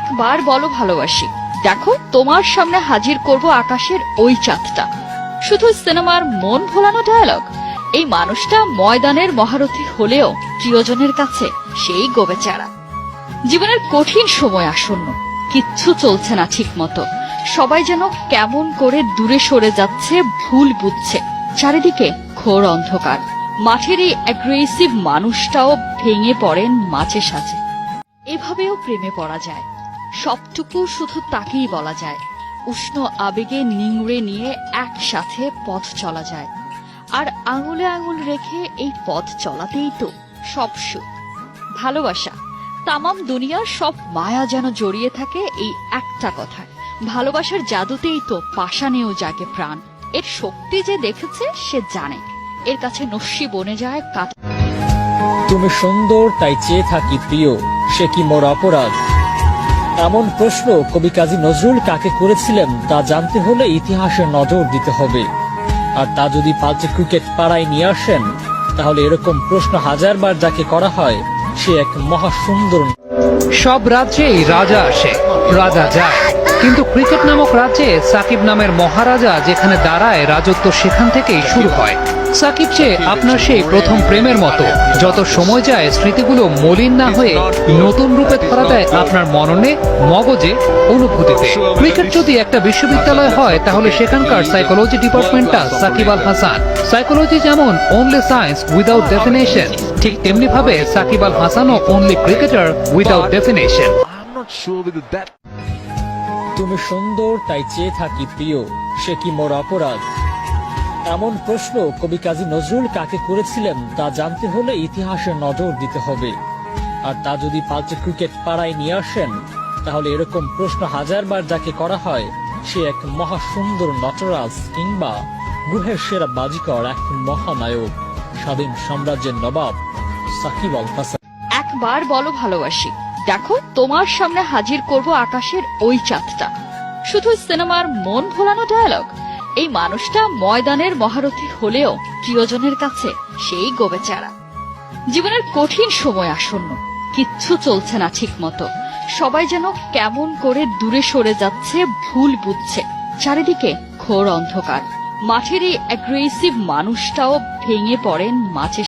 একবার বলো ভালোবাসি, দেখো তোমার সামনে হাজির করব আকাশের ওই চাঁদটা। শুধু সিনেমার মন ভোলানো ডায়ালগ। এই মানুষটা ময়দানের মহারথী হলেও প্রিয়জনের কাছে সেই গোবেচারা। জীবনের কঠিন সময় আসন্ন, কিচ্ছু চলছে না ঠিক মতো। সবাই যেন কেমন করে দূরে সরে যাচ্ছে, ভুল বুঝছে। চারিদিকে ঘোর অন্ধকার। মাঠের এই অ্যাগ্রেসিভ মানুষটাও ভেঙে পড়েন মাঝে সাঝে। এভাবেও প্রেমে পড়া যায়, সবটুকু শুধু তাকেই বলা যায়। উষ্ণ আবেগে নিংড়ে নিয়ে একসাথে পথ চলা যায়। আর আঙুলে আঙুল রেখে এই পথ চলাতেই তো সব সুখ। ভালোবাসা, তামাম দুনিয়ার সব মায়া যেন জড়িয়ে থাকে এই একটা কথায়। ভালোবাসার জাদুতেই তো পাষাণেও জাগে প্রাণ। এর শক্তি যে দেখেছে সে জানে, এর কাছে নস্যি বনে যায় কাঠ। তুমি সুন্দর তাই চেয়ে থাকি প্রিয়, সে কি মোর অপরাধ? এমন প্রশ্ন কবি কাজী নজরুল কাকে করেছিলেন তা জানতে হলে ইতিহাসে নজর দিতে হবে। আর তা যদি পাল্টে ক্রিকেট পাড়ায় নিয়ে আসেন, তাহলে এরকম প্রশ্ন হাজারবার যাকে করা হয় সে এক মহাসুন্দর। সব রাজ্যেই রাজা আসে, রাজা যায়, কিন্তু ক্রিকেট নামক রাজ্যে সাকিব নামের মহারাজা যেখানে দাঁড়ায়, রাজত্ব সেখান থেকেই শুরু হয়। সাকিব চেয়ে আপনার সেই প্রথম প্রেমের মতো, যত সময় যায় স্মৃতিগুলো মলিন না হয়ে নতুন রূপে ধরা দেয় আপনার মননে, মগজে, অনুভূতিতে। ক্রিকেট যদি একটা বিশ্ববিদ্যালয় হয়, তাহলে সেখানকার সাইকোলজি ডিপার্টমেন্টটা সাকিব আল হাসান। সাইকোলজি যেমন অনলি সায়েন্স উইদাউট ডেফিনেশন, ঠিক তেমনি ভাবে Shakib Al হাসানও only cricketer without definition. তুমি সুন্দর তাই চেয়ে থাকি প্রিয়, সে কি মোর অপরাধ? এমন প্রশ্ন কবি কাজী নজরুল কাকে করেছিলেন তা জানতে হলে ইতিহাসে নজর দিতে হবে। আর তা যদি পাল্টে ক্রিকেট পাড়ায় নিয়ে আসেন, তাহলে এরকম প্রশ্ন হাজারবার যাকে করা হয় সে এক মহাসুন্দর নটরাজ কিংবা গ্রহের সেরা বাজিকর, এক মহানায়ক, স্বাধীন সাম্রাজ্যের নবাব সাকিব আল হাসান। একবার বলো ভালোবাসি, দেখো তোমার সামনে হাজির করব আকাশের ওই চাঁদটা। শুধু সিনেমার মন ভোলানো ডায়ালগ। এই মানুষটা ময়দানের মহারথী হলেও প্রিয়জনের কাছে সেই গোবেচারা। জীবনের কঠিন সময় আসন্ন, কিচ্ছু চলছে না ঠিক মতো। সবাই যেন কেমন করে দূরে সরে যাচ্ছে, ভুল বুঝছে। চারিদিকে ঘোর অন্ধকার। মাঠের এই অ্যাগ্রেসিভ মানুষটাও ভেঙে পড়েন মাঝে